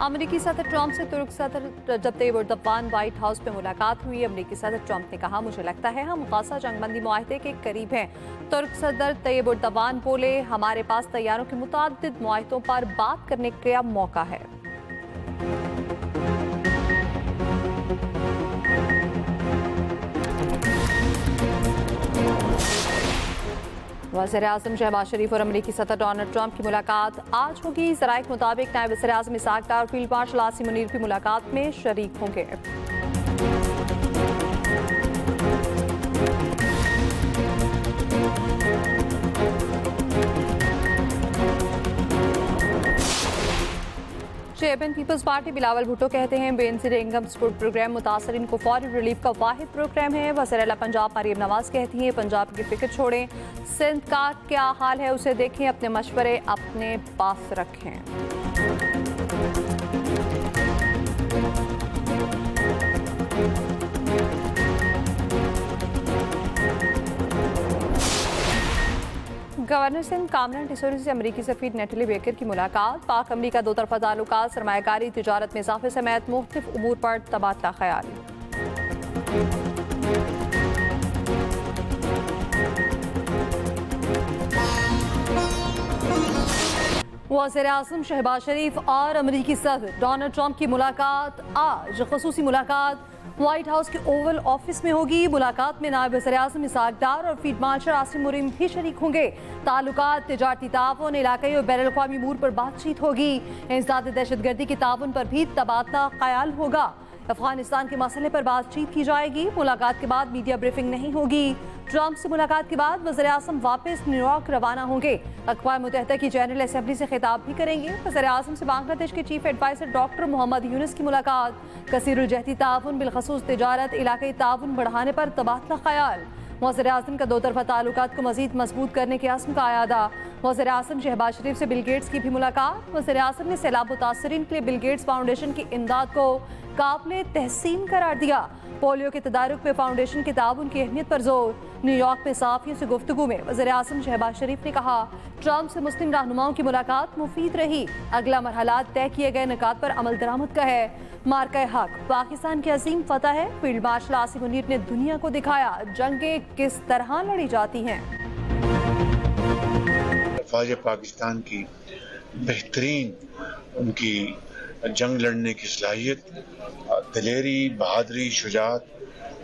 अमेरिकी सदर ट्रंप से तुर्क सदर रजब तैयब एर्दोगान व्हाइट हाउस में मुलाकात हुई। अमेरिकी सदर ट्रंप ने कहा, मुझे लगता है हम गाजा जंगबंदी मुआहदे के करीब हैं। तुर्क सदर तैयब एर्दोगान बोले, हमारे पास तैयारों के मुताबिक मुआहदों पर बात करने का मौका है। वज़ीर-ए-आज़म शहबाज शरीफ और अमेरिकी सदर डोनाल्ड ट्रंप की मुलाकात आज होगी। ज़राए के मुताबिक नायब वज़ीर-ए-आज़म इसहाक डार और फील्ड मार्शल आसिम मुनीर भी मुलाकात में शरीक होंगे। Chairman Peoples Party Bilawal Bhutto कहते हैं, बेनजीर इनकम सपोर्ट प्रोग्राम मुतासरीन को फौरी रिलीफ का वाहिद प्रोग्राम है। वज़ीर-ए-आला पंजाब मरियम नवाज कहती हैं, पंजाब की फिक्र छोड़ें, सिंध का क्या हाल है उसे देखें, अपने मशवरे अपने पास रखें। गवर्नर सिंध कामरान टिसोरी से अमरीकी सफीर नेटली बेकर की मुलाकात। पाक अमरीका दो तरफा ताल्लुकात, सरमायाकारी, तिजारत में इजाफे समेत मुख्तलिफ उमूर पर तबादला ख्याल। वज़ीर-ए-आज़म शहबाज शरीफ और अमरीकी सदर डोनाल्ड ट्रंप की मुलाकात आज ख़ुसूसी मुलाकात व्हाइट हाउस के ओवल ऑफिस में होगी। मुलाकात में नायब वज़ीर-ए-आज़म इसहाक डार और फील्ड मार्शल आसिम मुनीर भी शरीक होंगे। ताल्लुकात, तिजारती ताउन, इलाकाई और बैनुल-अक़वामी अमूर पर बातचीत होगी। इंसदाद दहशतगर्दी के ताउन पर भी तबादला ख्याल होगा। अफगानिस्तान के मसले पर बातचीत की जाएगी। मुलाकात के बाद मीडिया ब्रीफिंग नहीं होगी। ट्रंप से मुलाकात के बाद वज़ीर-ए-आज़म वापस न्यूयॉर्क रवाना होंगे। अक़वाम मुत्तहिदा की जनरल असेंबली से खिताब भी करेंगे। वज़ीर-ए-आज़म से बांग्लादेश के chief adviser doctor Muhammad Yunus की मुलाकात। कसीरुल-जहती ताउन, बिलख़ुसूस तिजारत, इलाकाई ताउन बढ़ाने पर तबादला ख्याल। वज़ीर-ए-आज़म का दो तरफा ताल्लुकात को मज़ीद मजबूत करने के अज़्म का आयादा। वज़ीर-ए-आज़म शहबाज शरीफ से बिल गेट्स की भी मुलाकात। वज़ीर-ए-आज़म ने सैलाब मुतासरीन के लिए बिल गेट्स फाउंडेशन की इमदाद को काबिल तहसीन करार दिया। पोलियो के तदारुक में फाउंडेशन के ताउन की अहमियत पर जोर। न्यूयॉर्क में सहाफ़ियों से गुफ्तगू में वज़ीर-ए-आज़म शहबाज शरीफ ने कहा, ट्रंप से मुस्लिम रहनुमाओं की मुलाकात मुफीद रही। अगला मरहला तय किए गए निकात पर अमल दरामद का है। मार्का हक पाकिस्तान की अजीम फतह है। फील्ड मार्शल आसिम मुनीर ने दुनिया को दिखाया जंगें किस तरह लड़ी जाती हैं। फौज पाकिस्तान की बेहतरीन उनकी जंग लड़ने की सलाहियत, दिलेरी, बहादुरी, शुजाअत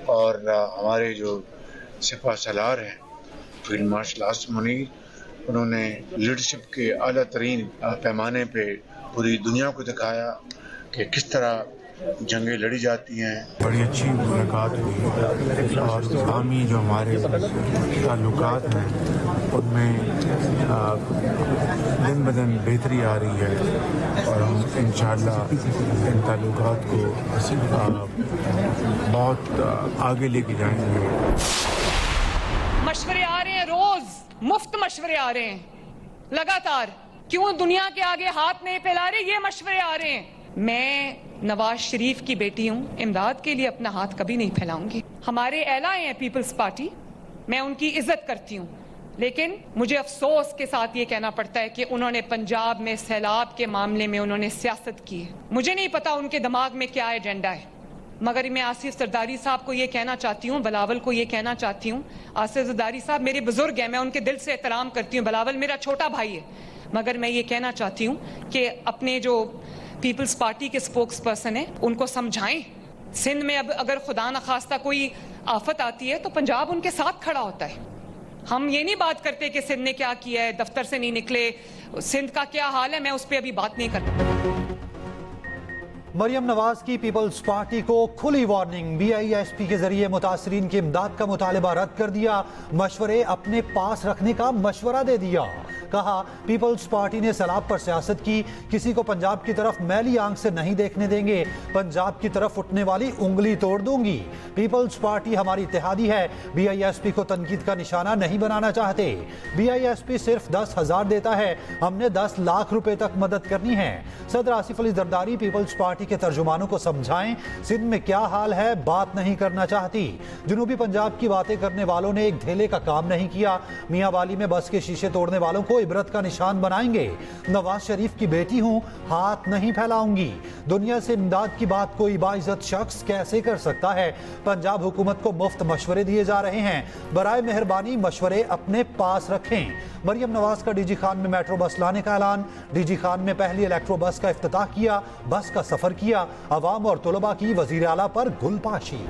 और हमारे जो सिपा सलार हैं फील्ड मार्शल आसिम मुनीर, उन्होंने लीडरशिप के आला तरीन पैमाने पे पूरी दुनिया को दिखाया कि किस तरह जंगें लड़ी जाती हैं। बड़ी अच्छी मुलाकात हुई और बाहमी जो हमारे ताल्लुकात हैं उनमें दिन ब दिन बेहतरी आ रही है और हम इंशाअल्लाह इन ताल्लुकात को बहुत आगे लेके जाएंगे। मशवरे आ रहे हैं, रोज मुफ्त मशवरे आ रहे हैं लगातार। क्यों दुनिया के आगे हाथ नहीं फैला रहे? ये मशवरे आ रहे हैं। मैं नवाज शरीफ की बेटी हूँ, इमदाद के लिए अपना हाथ कभी नहीं फैलाऊंगी। हमारे एलाए हैं पीपल्स पार्टी, मैं उनकी इज्जत करती हूँ, लेकिन मुझे अफसोस के साथ ये कहना पड़ता है कि उन्होंने पंजाब में सैलाब के मामले में उन्होंने सियासत की है। मुझे नहीं पता उनके दिमाग में क्या एजेंडा है, मगर मैं आसिफ जरदारी साहब को ये कहना चाहती हूँ, बिलावल को ये कहना चाहती हूँ, आसिफ जरदारी साहब मेरे बुजुर्ग हैं, मैं उनके दिल से एहतराम करती हूँ। बिलावल मेरा छोटा भाई है, मगर मैं ये कहना चाहती हूँ कि अपने जो पीपल्स पार्टी के स्पोक्स पर्सन है उनको समझाएं। सिंध में अब अगर खुदा न खास्ता कोई आफत आती है तो पंजाब उनके साथ खड़ा होता है। हम ये नहीं बात करते कि सिंध ने क्या किया है, दफ्तर से नहीं निकले, सिंध का क्या हाल है, मैं उस पर अभी बात नहीं करता। मरियम नवाज की पीपल्स पार्टी को खुली वार्निंग। BISP के जरिए मुतासरीन की इमदाद का मुतालबा रद्द कर दिया। मशवरे अपने पास रखने का मशवरा दे दिया। कहा, पीपल्स पार्टी ने सैलाब पर सियासत की, किसी को पंजाब की तरफ मैली आंख से नहीं देखने देंगे, पंजाब की तरफ उठने वाली उंगली तोड़ दूंगी। पीपल्स पार्टी हमारी इत्तेहादी है, BISP को तनकीद का निशाना नहीं बनाना चाहते। BISP सिर्फ 10,000 देता है, हमने 10 लाख रुपए तक मदद करनी है। सदर आसिफ अली जरदारी पीपल्स पार्टी के तर्जुमानों को समझाएं, सिंध में क्या हाल है बात नहीं करना चाहती। जनूबी पंजाब की बातें करने वालों ने एक धेले का काम नहीं किया। मियां वाली में बस के शीशे तोड़ने वालों को को इबरत का निशान बनाएंगे। नवाज शरीफ की बेटी हूं, हाथ नहीं फैलाऊंगी। दुनिया से इमदाद की बात कोई बाइज्जत शख्स कैसे कर सकता है? पंजाब हुकूमत को मुफ्त मशवरे दिए जा रहे हैं, बराए मेहरबानी मशवरे अपने पास रखें। मरियम नवाज का डीजी खान में मेट्रो बस लाने का ऐलान। डीजी खान में पहली इलेक्ट्रो बस का इफ्तिताह किया, बस का सफर किया। अवाम और तुलबा की वजीर आला पर गुलपाशी।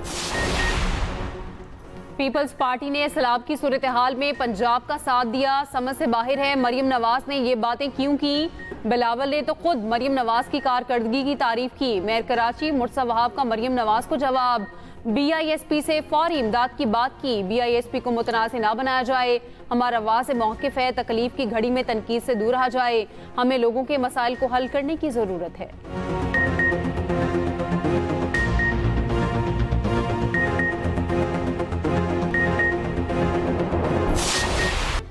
पीपल्स पार्टी ने सैलाब की सूरत हाल में पंजाब का साथ दिया, समझ से बाहर है। मरियम नवाज ने ये बातें क्यों की? बिलावल ने तो खुद मरियम नवाज की कारकर्दगी की तारीफ की। मेयर कराची मुर्तज़ा वहाब का मरियम नवाज को जवाब। BISP से फौरी इमदाद की बात की। BISP को मुतनाज़ ना बनाया जाए। हमारा वाज़ मौक़िफ़ है, तकलीफ की घड़ी में तनकीद से दूर रहा जाए। हमें लोगों के मसाइल को हल करने की ज़रूरत है।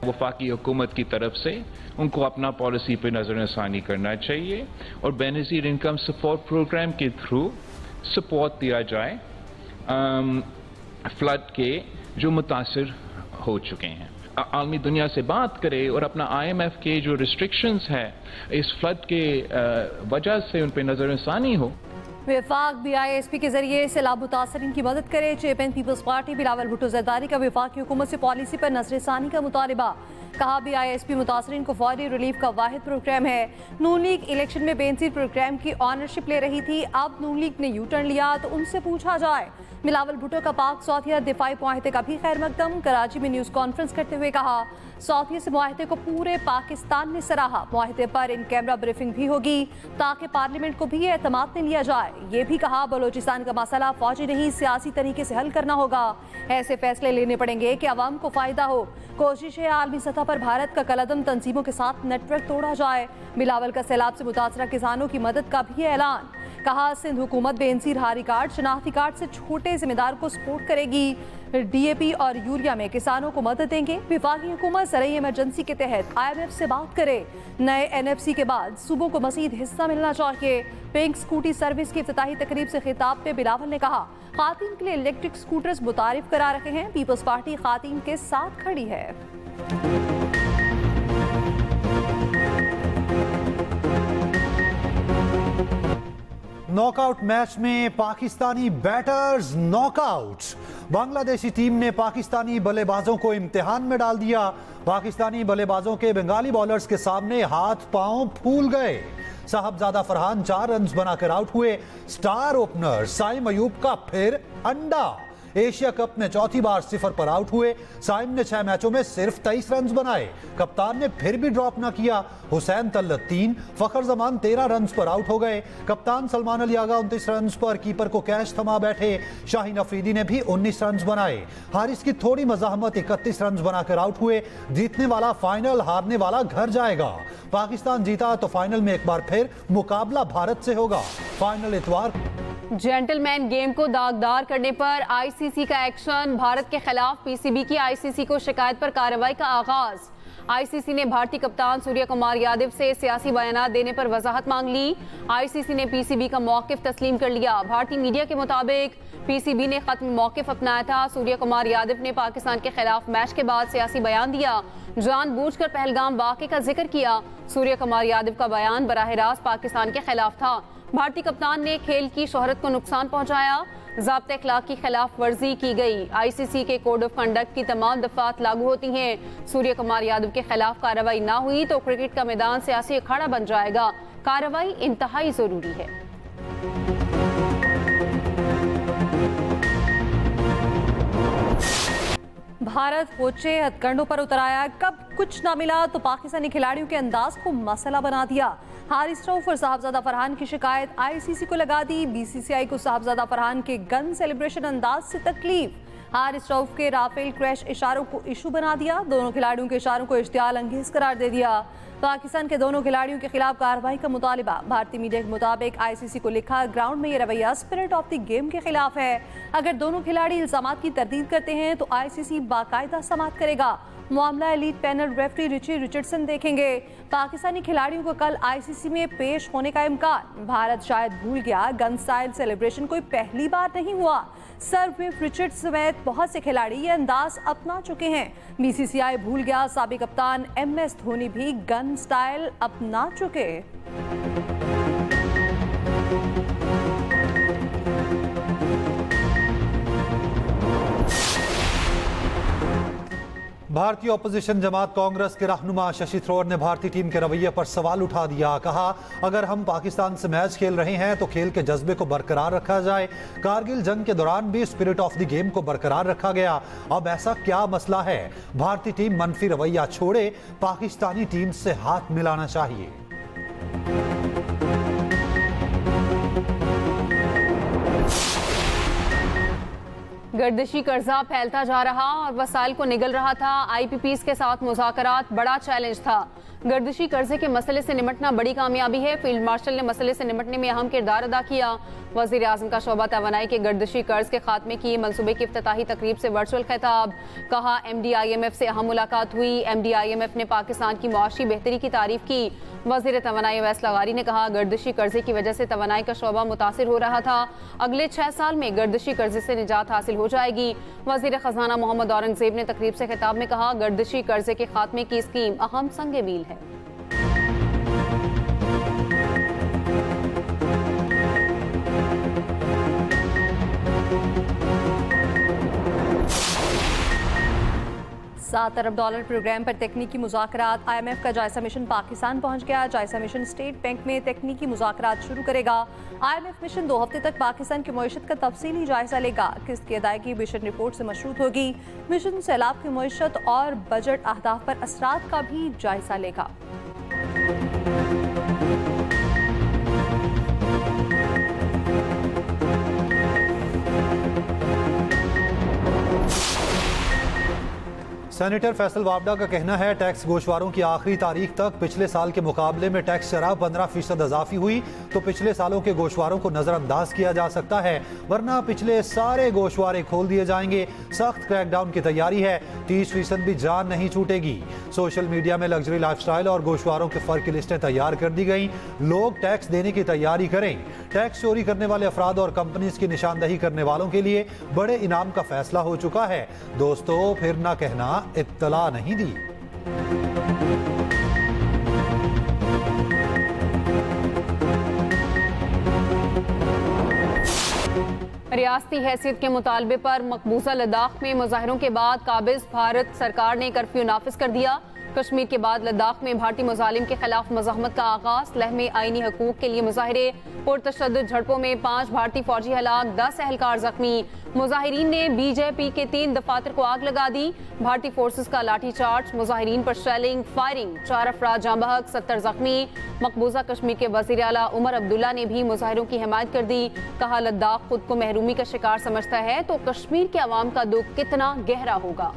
वफाकी हुकूमत की तरफ से उनको अपना पॉलिसी पे नज़रसानी करना चाहिए और बेनज़ीर इनकम सपोर्ट प्रोग्राम के थ्रू सपोर्ट दिया जाए फ्लड के जो मुतासिर हो चुके हैं। आलमी दुनिया से बात करे और अपना IMF के जो रिस्ट्रिक्शंस है इस फ्लड के वजह से उन पर नज़रसानी हो। विफाक BISP के जरिए सैलाब मुतासरीन की मदद करे। Chairman Peoples Party Bilawal Bhutto Zardari का विफाकी हुकूमत से पॉलिसी पर नजरसानी का मुतालिबा। कहा BISP मुतासरीन को फौरी रिलीफ का वाहिद प्रोग्राम है। नून लीग इलेक्शन में बेनजीर प्रोग्राम की ऑनरशिप ले रही थी, अब नून लीग ने यू टर्न लिया तो उनसे पूछा जाए। बिलावल भुट्टो का पाक सौथिया दिफाई मुआहदे का भी खैर मकदम। कराची में न्यूज़ कॉन्फ्रेंस करते हुए कहा सौथिया से मुआहदे को पूरे पाकिस्तान ने सराहा। मुआहदे पर इन कैमरा ब्रीफिंग भी होगी ताकि पार्लियामेंट को भी एतमाद में लिया जाए। ये भी कहा बलोचिस्तान का मसला फौजी नहीं सियासी तरीके से हल करना होगा। ऐसे फैसले लेने पड़ेंगे कि अवाम को फायदा हो। कोशिश है आलमी सतह पर भारत का कलदम तंजीमों के साथ नेटवर्क तोड़ा जाए। बिलावल का सैलाब से मुतासरा किसानों की मदद का भी ऐलान। कहा सिंध हुकूमत बेनजीर हारी कार्ड शनाख्ती कार्ड से छोटे जिम्मेदार को सपोर्ट करेगी। DAP और यूरिया में किसानों को मदद देंगे। विफाकी हुकूमत ज़रूरी इमरजेंसी के तहत IMF से बात करे। नए NFC के बाद सूबों को मज़ीद हिस्सा मिलना चाहिए। पिंक स्कूटी सर्विस की इफ्तिताही तकरीब से खिताब में बिलावल ने कहा खातीन के लिए इलेक्ट्रिक स्कूटर्स मुतारिफ करा रखे हैं। पीपल्स पार्टी खातीन के साथ खड़ी है। नॉकआउट मैच में Pakistani batters knockout. Bangladeshi team ने पाकिस्तानी बल्लेबाजों को इम्तिहान में डाल दिया। पाकिस्तानी बल्लेबाजों के बंगाली बॉलर्स के सामने हाथ पांव फूल गए। साहबजादा फरहान 4 रन बनाकर आउट हुए। स्टार ओपनर साइम अयूब का फिर अंडा। एशिया कप में चौथी बार 0 पर आउट हुए। साइम ने 6 मैचों में सिर्फ 23 रन बनाए। कप्तान ने फिर भी ड्रॉप न किया। हुसैन तल्लत 3, फखर जमान 13 रन पर आउट हो गए। कप्तान सलमान अली आगा 29 रन पर कीपर को कैच थमा बैठे। शाहीन अफरीदी ने भी 19 रन बनाए। हारिस की थोड़ी मजाहमत 31 रन बनाकर आउट हुए। जीतने वाला फाइनल, हारने वाला घर जाएगा। पाकिस्तान जीता तो फाइनल में एक बार फिर मुकाबला भारत से होगा। फाइनल इतवार। जेंटलमैन गेम को दागदार करने पर ICC का एक्शन। भारत के खिलाफ PCB की ICC को शिकायत पर कार्रवाई का आगाज। ICC ने भारतीय कप्तान सूर्य कुमार यादव से सियासी बयानात देने पर वजाहत मांग ली। ICC ने PCB का मौकिफ तस्लीम कर लिया। भारतीय मीडिया के मुताबिक PCB ने खत्म मौकिफ अपनाया था। सूर्य कुमार यादव ने पाकिस्तान के खिलाफ मैच के बाद सियासी बयान दिया, जानबूझकर पहलगाम वाक़े का जिक्र किया। सूर्य कुमार यादव का बयान बराह रास्त पाकिस्तान के खिलाफ था। भारतीय कप्तान ने खेल की शोहरत को नुकसान पहुंचाया। ज़ाब्ते अखलाक की खिलाफ वर्जी की गई। ICC के कोड ऑफ कंडक्ट की तमाम दफात लागू होती हैं। सूर्य कुमार यादव के खिलाफ कार्रवाई ना हुई तो क्रिकेट का मैदान सियासी अखाड़ा बन जाएगा। कार्रवाई इंतहाई जरूरी है। भारत होचे हथकंडों पर उतर आया। कब कुछ ना मिला तो पाकिस्तानी खिलाड़ियों के अंदाज को मसला बना दिया। हारिस रऊफ और साहबजादा फरहान की शिकायत ICC को लगा दी। BCCI को साहबजादा फरहान के गन सेलिब्रेशन अंदाज से तकलीफ। हारिस रऊफ के राफेल क्रैश इशारों को इशू बना दिया। दोनों खिलाड़ियों के इशारों को इश्तियाल अंगेज करार दे दिया। पाकिस्तान के दोनों खिलाड़ियों के खिलाफ कार्रवाई का मुतालिबा। भारतीय मीडिया के मुताबिक ICC को लिखा ग्राउंड में ये रवैया स्पिरिट ऑफ द गेम के खिलाफ है। अगर दोनों खिलाड़ी इल्जामात की तरदीद करते हैं तो ICC बाकायदा समाअत करेगा। मामला elite panel referee Richie Richardson देखेंगे। पाकिस्तानी खिलाड़ियों को कल आईसीसी में पेश होने का इम्कान। भारत शायद भूल गया गन स्टाइल सेलिब्रेशन कोई पहली बार नहीं हुआ। सर्वप्रीत रिचर्ड्स समेत बहुत से खिलाड़ी ये अंदाज अपना चुके हैं। बीसीसीआई भूल गया साबिक कप्तान MS धोनी भी गन स्टाइल अपना चुके। भारतीय ऑपोजिशन जमात कांग्रेस के रहनुमा शशि थरूर ने भारतीय टीम के रवैये पर सवाल उठा दिया। कहा, अगर हम पाकिस्तान से मैच खेल रहे हैं तो खेल के जज्बे को बरकरार रखा जाए। कारगिल जंग के दौरान भी स्पिरिट ऑफ द गेम को बरकरार रखा गया। अब ऐसा क्या मसला है? भारतीय टीम मनफी रवैया छोड़े, पाकिस्तानी टीम से हाथ मिलाना चाहिए। गर्दिशी कर्जा फैलता जा रहा और वसाइल को निगल रहा था। IPPs के साथ मुज़ाकरात बड़ा चैलेंज था। गर्दिशी कर्जे के मसले से निपटना बड़ी कामयाबी है। फील्ड मार्शल ने मसले से निपटने में अहम किरदार अदा किया। वज़ीर आज़म का शोबा तवानाई के गर्दिशी कर्ज के खात्मे की मंसूबे की इफ्तिताही तकरीब से वर्चुअल खिताब। कहा, MD IMF से अहम मुलाकात हुई। MD IMF ने पाकिस्तान की मुआशी बेहतरी की तारीफ की। वज़ीर तवानाई अवैस लगारी ने कहा, गर्दिशी कर्जे की वजह से तवानाई का शोबा मुतासिर हो रहा था। अगले 6 साल में गर्दिशी कर्जे से निजात हासिल हो जाएगी। वज़ीर खजाना मोहम्मद औरंगजेब ने तकरीब से खिताब में कहा, गर्दिशी कर्जे के खात्मे की स्कीम अहम संग मील है। $7 अरब प्रोग्राम पर तकनीकी मुज़ाकरात। IMF का जायजा मिशन पाकिस्तान पहुंच गया। जायजा मिशन स्टेट बैंक में तकनीकी मुज़ाकरात शुरू करेगा। IMF मिशन 2 हफ्ते तक पाकिस्तान की मईशत का तफसीली जायजा लेगा। किस्त की अदायगी मिशन रिपोर्ट से मशरूत होगी। मिशन सैलाब की मईशत और बजट अहदाफ पर असरात का भी जायजा लेगा। सेनेटर फैसल वाबडा का कहना है, टैक्स गोशवारों की आखिरी तारीख तक पिछले साल के मुकाबले में टैक्स शरह 15% इजाफी हुई तो पिछले सालों के गोशवारों को नजरअंदाज किया जा सकता है, वरना पिछले सारे गोशवारे खोल दिए जाएंगे। सख्त क्रैकडाउन की तैयारी है, 30% भी जान नहीं छूटेगी। सोशल मीडिया में लग्जरी लाइफस्टाइल और गोशवारों के फर्क की लिस्टें तैयार कर दी गई। लोग टैक्स देने की तैयारी करें। टैक्स चोरी करने वाले अफराद और कंपनीज की निशानदही करने वालों के लिए बड़े इनाम का फैसला हो चुका है। दोस्तों, फिर ना कहना इत्तला नहीं दी। रियासती हैसियत के मुतालबे पर मकबूजा लद्दाख में मुजाहरों के बाद काबिज भारत सरकार ने कर्फ्यू नाफिज कर दिया। कश्मीर के बाद लद्दाख में भारतीय मुजालिम के खिलाफ मज़ाहमत का आगाज। लह में आईनी हकूक के लिए मुजाहरे। पुरतशद्दुद झड़पों में 5 भारतीय फौजी हलाक, 10 एहलकार जख्मी। मुजाहिरीन ने BJP के 3 दफातर को आग लगा दी। भारतीय फोर्सेस का लाठी चार्ज, मुजाहिरीन पर शेलिंग, फायरिंग, 4 अफराद जाँ बहक, 70 जख्मी। मकबूजा कश्मीर के वज़ीर आला उमर अब्दुल्ला ने भी मुजाहिरों की हिमायत कर दी। कहा, लद्दाख खुद को महरूमी का शिकार समझता है तो कश्मीर के अवाम का दुख कितना गहरा होगा।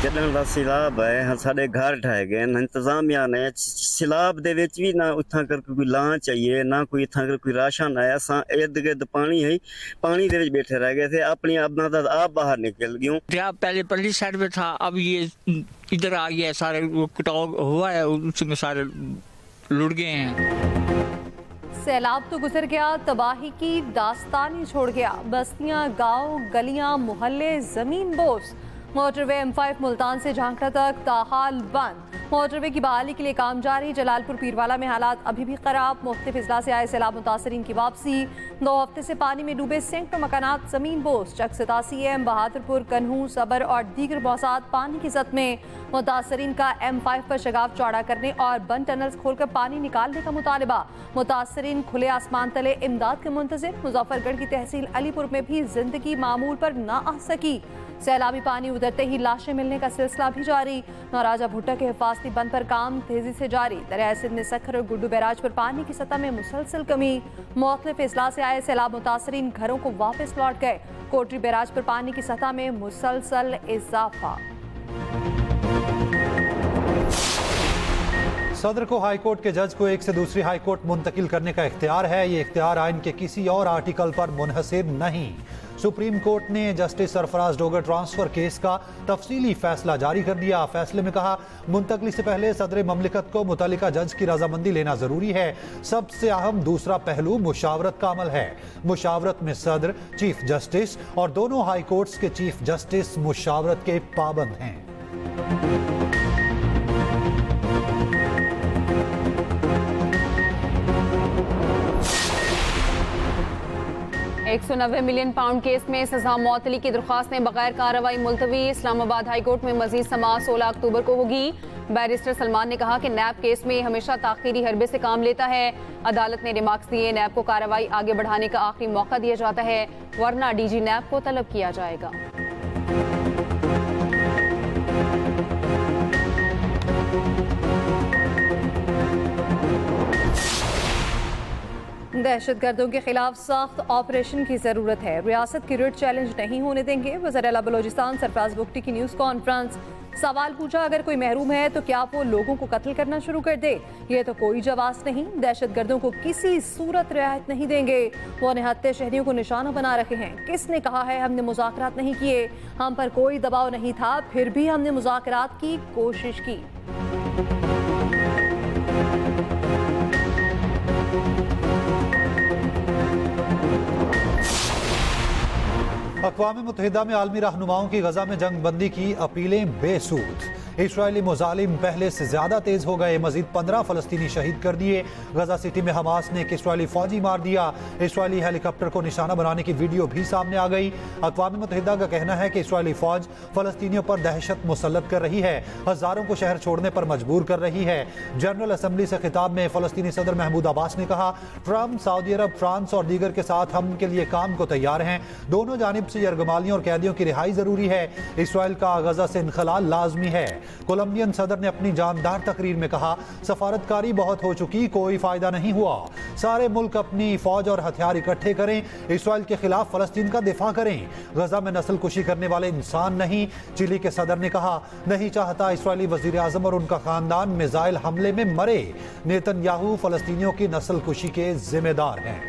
जॾहिं ਦਾ सिलाब है साढ़े घर ढाए गए इंतजामिया ने सिलाब दे विच भी ना उथा करके कोई लां चाहिए ना कोई इथा कर कोई राशन आया। असां इर्द गिर्द पानी है, पानी दे विच बैठे रह गए थे। अपनी अपना तो आप बाहर निकल गए। दरिया पहले पल्ली साइड में था, अब ये इधर आ गया है। सारे वो कटाव हुआ है, उसमें सारे लुट गए हैं। सैलाब तो गुजर गया, तबाही की दास्तान ही छोड़ गया। बस्तियां, गांव, गलियां, मोहल्ले जमीन बोस। मोटरवे M5 मुल्तान से झांकड़ा तक ताहाल बंद। मोटरवे की बहाली के लिए काम जारी। जलालपुर पीरवाला में हालात अभी भी खराब। मुख्तलिफ अजला से आए सैलाब मुतासरीन की वापसी। 2 हफ्ते से पानी में डूबे सैकड़ों मकानात जमीन बोस। चक 87 M, बहादुरपुर, कन्हू, सबर और दीगर मौसात पानी की जद में। मुतासरीन का M5 पर शगाफ चौड़ा करने और बंद टनल्स खोलकर पानी निकालने का मुतालबा। मुतासरीन खुले आसमान तले इमदाद के मुंतजिर। मुजफ्फरगढ़ की तहसील अलीपुर में भी जिंदगी मामूल पर ना आ सकी। सैलाबी पानी उतरते ही लाशें मिलने का सिलसिला भी जारी। महाराजा भुट्टा के हिफाजती बंद पर काम तेजी से जारी। दरियाए सिंध में सखर और गुड्डू बैराज पर पानी की सतह में मुसलसल कमी। मुख्तलिफ अजला से आए सैलाब मुतासरीन घरों को वापस लौट गए। कोटरी बैराज पर पानी की सतह में मुसलसल इजाफा। सदर को हाई कोर्ट के जज को एक से दूसरी हाई कोर्ट मुंतकिल करने का इख्तियार है। ये इख्तियार आइन के किसी और आर्टिकल पर मुनहसिर नहीं। सुप्रीम कोर्ट ने justice Sarfaraz Dogar transfer case का तफसीली फैसला जारी कर दिया। फैसले में कहा, मुंतकली से पहले सदर ममलिकत को मुतल्लिका जज की रजामंदी लेना जरूरी है। सबसे अहम दूसरा पहलू मुशावरत का अमल है। मुशावरत में सदर, चीफ जस्टिस और दोनों हाई कोर्ट्स के चीफ जस्टिस मुशावरत के पाबंद हैं। 190 मिलियन पाउंड केस में सजा मौतली की दरख्वास्तें बगैर कार्रवाई मुलतवी। इस्लामाबाद हाई कोर्ट में मजीद समाअत 16 अक्टूबर को होगी। बैरिस्टर सलमान ने कहा कि नैब केस में हमेशा ताखीरी हरबे से काम लेता है। अदालत ने रिमार्क्स दिए, नैब को कार्रवाई आगे बढ़ाने का आखिरी मौका दिया जाता है, वरना डीजी नैब को तलब किया जाएगा। दहशतगर्दों के खिलाफ सख्त ऑपरेशन की जरूरत है। रियासत की रिट चैलेंज नहीं होने देंगे। वज़ीर आला बलोचिस्तान सरफराज बुगटी की न्यूज़ कॉन्फ्रेंस। सवाल पूछा, अगर कोई महरूम है तो क्या वो लोगों को कत्ल करना शुरू कर दे? ये तो कोई जवाब नहीं। दहशतगर्दों को किसी सूरत रियायत नहीं देंगे। वो निहत्ते शहरियों को निशाना बना रखे हैं। किसने कहा है हमने मुज़ाकरात नहीं किए? हम पर कोई दबाव नहीं था, फिर भी हमने मुज़ाकरात की कोशिश की। अक़वाम मुत्तहिदा में आलमी रहनुमाओं की गजा में जंग बंदी की अपीलें बेसूद। इसराइली मुजालिम पहले से ज्यादा तेज हो गए। मजीद 15 फलस्तीनी शहीद कर दिए। गजा सिटी में हमास ने एक इसराइली फौजी मार दिया। इसराइली हेलीकॉप्टर को निशाना बनाने की वीडियो भी सामने आ गई। अक़वाम मुत्तहिदा का कहना है कि इसराइली फौज फलस्तीनियों पर दहशत मुसल्लत कर रही है, हजारों को शहर छोड़ने पर मजबूर कर रही है। जनरल असम्बली से खिताब में फलस्तीनी सदर महमूद अब्बास ने कहा, ट्रंप, सऊदी अरब, फ्रांस और दीगर के साथ हम के लिए काम को तैयार हैं। दोनों जानिब से यरगमालियों और कैदियों की रिहाई जरूरी है। इसराइल का गजा से इनखलाल लाजमी है। कोलंबियन सदर ने अपनी जानदार तकरीर में कहा, सफारतकारी बहुत हो चुकी, कोई फायदा नहीं हुआ। सारे मुल्क अपनी फौज और हथियार इकट्ठे करें, इसराइल के खिलाफ फलस्तीन का दिफा करें। गजा में नस्ल कुशी करने वाले इंसान नहीं। चिली के सदर ने कहा, नहीं चाहता इसराइली वजीर आजम और उनका खानदान मिसाइल हमले में मरे। नेतन्याहू फलस्तीनियों की नस्ल कुशी के जिम्मेदार हैं।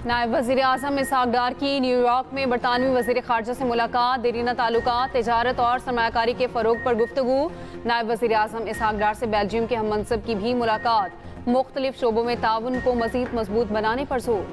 नायब वज़ीर आज़म इसहाक डार की न्यूयॉर्क में बरतानवी वज़ीर ख़ारजा से मुलाकात। देरीना ताल्लुकात, तिजारत और सरमायाकारी के फ़रोग पर गुफ्तगू। नायब वज़ीर आज़म इसहाक डार से बेल्जियम के हम मनसब की भी मुलाकात। मुख्तलिफ शोबों में ताउन को मज़ीद मजबूत बनाने पर जोर।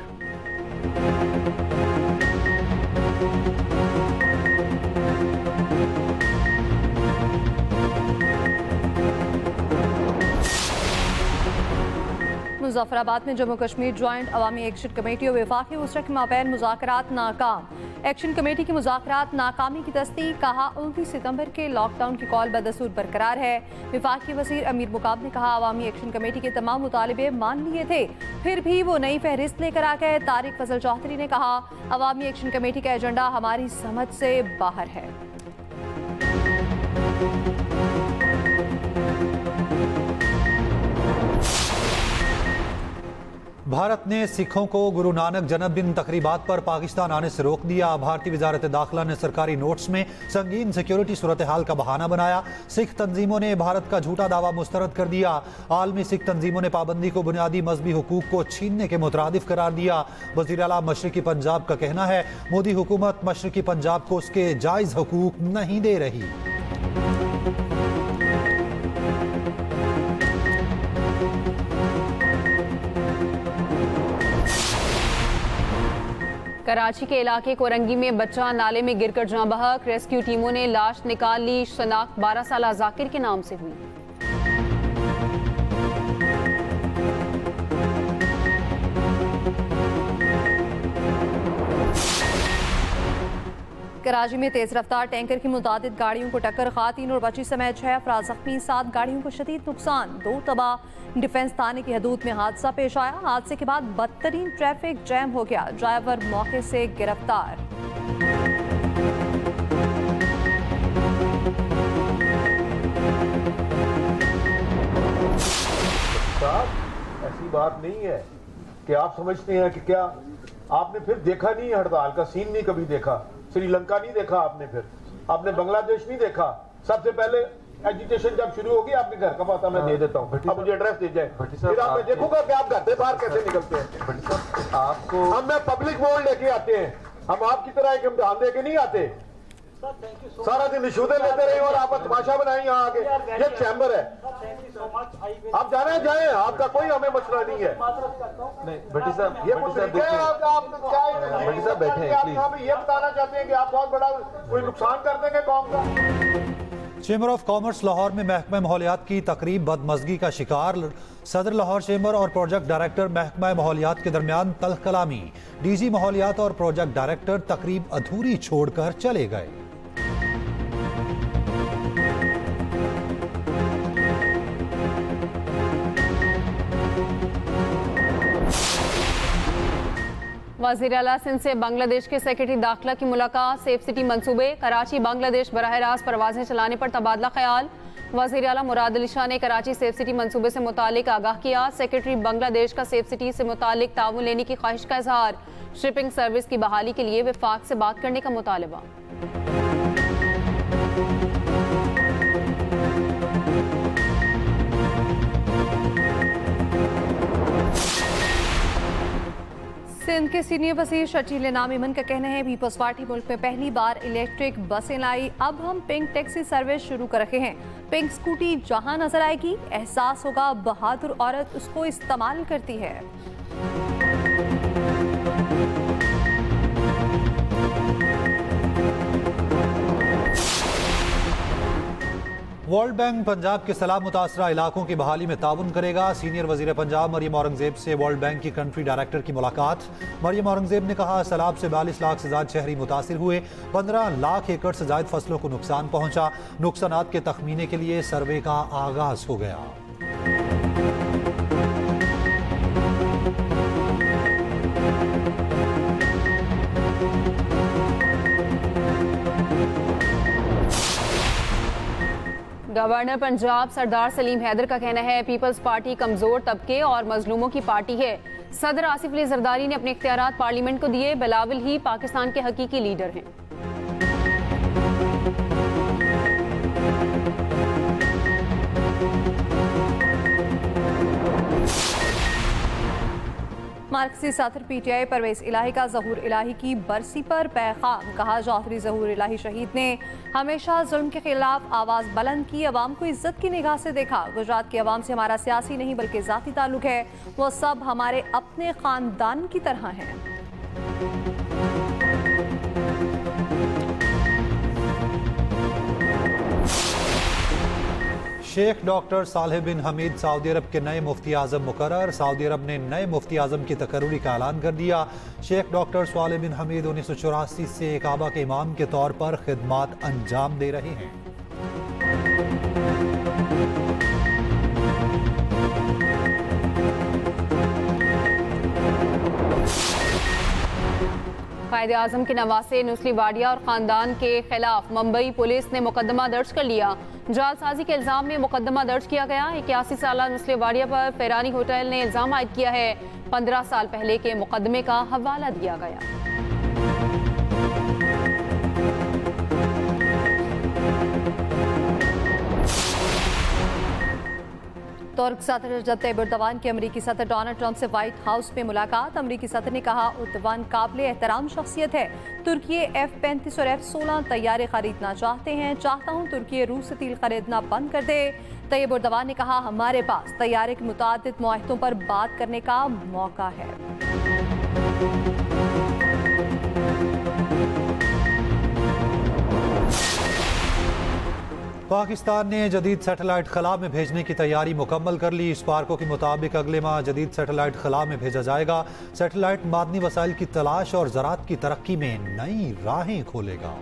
मुजफ्फराबाद में जम्मू कश्मीर ज्वाइंट अवामी एक्शन कमेटी और वफाकी वसरा के माबैन मुज़ाकरात नाकाम। एक्शन कमेटी की मुज़ाकरात नाकामी की तस्दीक। कहा, 29 सितंबर के लॉकडाउन की कॉल बदसूर बरकरार है। वफाकी वज़ीर अमीर मुकाब ने कहा, अवामी एक्शन कमेटी के तमाम मुतालिबे मान लिए थे, फिर भी वो नई फहरिस्त लेकर आ गए। तारिक फजल चौधरी ने कहा, अवामी एक्शन कमेटी का एजेंडा हमारी समझ से बाहर है। भारत ने सिखों को गुरु नानक जन्मदिन तकरीबात पर पाकिस्तान आने से रोक दिया। भारतीय वजारत दाखिला ने सरकारी नोट्स में संगीन सिक्योरिटी सूरत हाल का बहाना बनाया। सिख तंजीमों ने भारत का झूठा दावा मुस्तरद कर दिया। आलमी सिख तंजीमों ने पाबंदी को बुनियादी मजहबी हुकूक को छीनने के मुतरादिफ करार दिया। वज़ीर आला मशरकी पंजाब का कहना है, मोदी हुकूमत मशरकी पंजाब को उसके जायज़ हुकूक नहीं दे रही। कराची के इलाके कोरंगी में बच्चा नाले में गिरकर जाँ बहक। रेस्क्यू टीमों ने लाश निकाल ली। शनाख्त 12 साला जाकिर के नाम से हुई। कराची में तेज रफ्तार टैंकर की मुतादिद गाड़ियों को टक्कर। खातून और बच्ची समेत 6 अफराद जख्मी, 7 गाड़ियों को शदीद नुकसान, 2 तबाह। डिफेंस थाने की हदूद में हादसा पेश आया। हादसे के बाद बदतरीन ट्रैफिक जैम हो गया। ड्राइवर मौके से गिरफ्तार। ऐसी बात नहीं है कि आप समझते हैं कि क्या आपने फिर देखा नहीं, हड़ताल का सीन नहीं कभी देखा। श्रीलंका नहीं देखा आपने, फिर आपने बांग्लादेश नहीं देखा। सबसे पहले एजुकेशन जब शुरू होगी आपके घर का पता मैं दे देता हूँ, अब मुझे एड्रेस दे जाए, फिर आप मैं देखूंगा कि आप घर से बाहर कैसे निकलते हैं। आपको हम मैं पब्लिक बोर्ड लेके आते हैं, हम आपकी तरह एक इम्तिहान दे के नहीं आते। सारा दिन रिश्वतें लेते रहे और आप तमाशा बनाए यहाँ आगे। ये चैम्बर है, आप जाने जाए, आपका कोई हमें मसला नहीं है। नहीं भट्टी साहब, ये कुछ तरीका है आप क्या भट्टी साहब बैठे हैं, आप ये बताना चाहते हैं कि आप बहुत बड़ा कोई नुकसान कर देंगे कौम का। चेंबर ऑफ कॉमर्स लाहौर में महकमा माहौलियात की तकरीब बदमज़गी का शिकार। सदर लाहौर चेंबर और प्रोजेक्ट डायरेक्टर महकमा माहौलियात के दरमियान तल्ख कलामी। डीजी माहौलियात और प्रोजेक्ट डायरेक्टर तकरीब अधूरी छोड़कर चले गए। वज़ीर आला सिंध से बांग्लादेश के सेक्रेटरी दाखिला की मुलाकात। सेफ सिटी मंसूबे, कराची बांग्लादेश बराह रास्त परवाजें चलाने पर तबादला ख्याल। वज़ीर आला मुराद अली शाह ने कराची सेफ सिटी मंसूबे से मुतालिक आगाह किया। सेक्रेटरी बांग्लादेश का सेफ सिटी से मुतालिक ताउन लेने की ख्वाहिश का इजहार। शिपिंग सर्विस की बहाली के लिए वफाक से बात करने का मुतालबा। सिंध के सीनियर वज़ीर शकील इनाम इमन का कहना है पीपल्स पार्टी मुल्क में पहली बार इलेक्ट्रिक बसें लाई। अब हम पिंक टैक्सी सर्विस शुरू कर रखे हैं। पिंक स्कूटी जहां नजर आएगी एहसास होगा बहादुर औरत उसको इस्तेमाल करती है। वर्ल्ड बैंक पंजाब के सैलाब मुतासरा इलाकों की बहाली में ताउन करेगा। सीनियर वजीर पंजाब मरियम औरंगजेब से वर्ल्ड बैंक की कंट्री डायरेक्टर की मुलाकात। मरियम औरंगजेब ने कहा सैलाब से 42 लाख से ज्यादा शहरी मुतासिर हुए, 15 लाख एकड़ से ज्यादा फसलों को नुकसान पहुंचा। नुकसानात के तखमीने के लिए सर्वे का आगाज हो गया। गवर्नर पंजाब सरदार सलीम हैदर का कहना है पीपल्स पार्टी कमजोर तबके और मजलूमों की पार्टी है। सदर आसिफ अली जरदारी ने अपने इख्तियारात पार्लियामेंट को दिए। बिलावल ही पाकिस्तान के हकीकी लीडर हैं। मार्क्सी साथर पीटीआई परवेज इलाही का ज़हूर इलाही की बरसी पर पैगाम। कहा जाफरी ज़हूर इलाही शहीद ने हमेशा जुल्म के खिलाफ आवाज़ बुलंद की, अवाम को इज्जत की निगाह से देखा। गुजरात की अवाम से हमारा सियासी नहीं बल्कि ज़ाती ताल्लुक है, वो सब हमारे अपने ख़ानदान की तरह हैं। शेख डॉक्टर सालेह बिन हमीद सऊदी अरब के नए मुफ्ती आज़म मुकर्रर। सऊदी अरब ने नए मुफ्ती आज़म की तकर्रुरी का ऐलान कर दिया। शेख डॉक्टर सालेह बिन हमीद 1984 से काबा के इमाम के तौर पर खिदमात अंजाम दे रहे हैं। कायदे आज़म के नवासे नुस्ली वाडिया और ख़ानदान के खिलाफ मुंबई पुलिस ने मुकदमा दर्ज कर लिया। जालसाजी के इल्ज़ाम में मुकदमा दर्ज किया गया। 81 साला नुस्ली वाडिया पर फेरानी होटल ने इल्ज़ाम आयद किया है। 15 साल पहले के मुकदमे का हवाला दिया गया। तुर्क सदर रजब तैयब एर्दोगान की अमरीकी सदर डोनाल्ड ट्रंप से व्हाइट हाउस में मुलाकात। अमरीकी सदर ने कहा एर्दोगान काबिल एहतराम शख्सियत है। तुर्की F-35 और F-16 तैयारे खरीदना चाहते हैं। चाहता हूँ तुर्की रूस से तेल खरीदना बंद कर दे। तैयब एर्दोगान ने कहा हमारे पास तैयारे के मुतादिद मुआहदों पर बात करने का मौका है। पाकिस्तान ने जदीद सैटेलाइट खला में भेजने की तैयारी मुकम्मल कर ली। स्पार्को के मुताबिक अगले माह जदीद सैटेलाइट खला में भेजा जाएगा। सैटेलाइट मादनी वसाइल की तलाश और ज़राअत की तरक्की में नई राहें खोलेगा।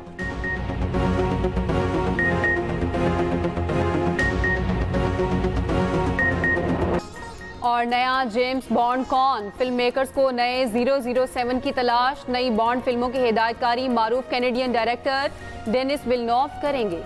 और नया जेम्स बॉन्ड कौन? फिल्म मेकर्स को नए 007 की तलाश। नई बॉन्ड फिल्मों की हिदायतकारी मारूफ कैनेडियन डायरेक्टर डेनिस विलनोव करेंगे।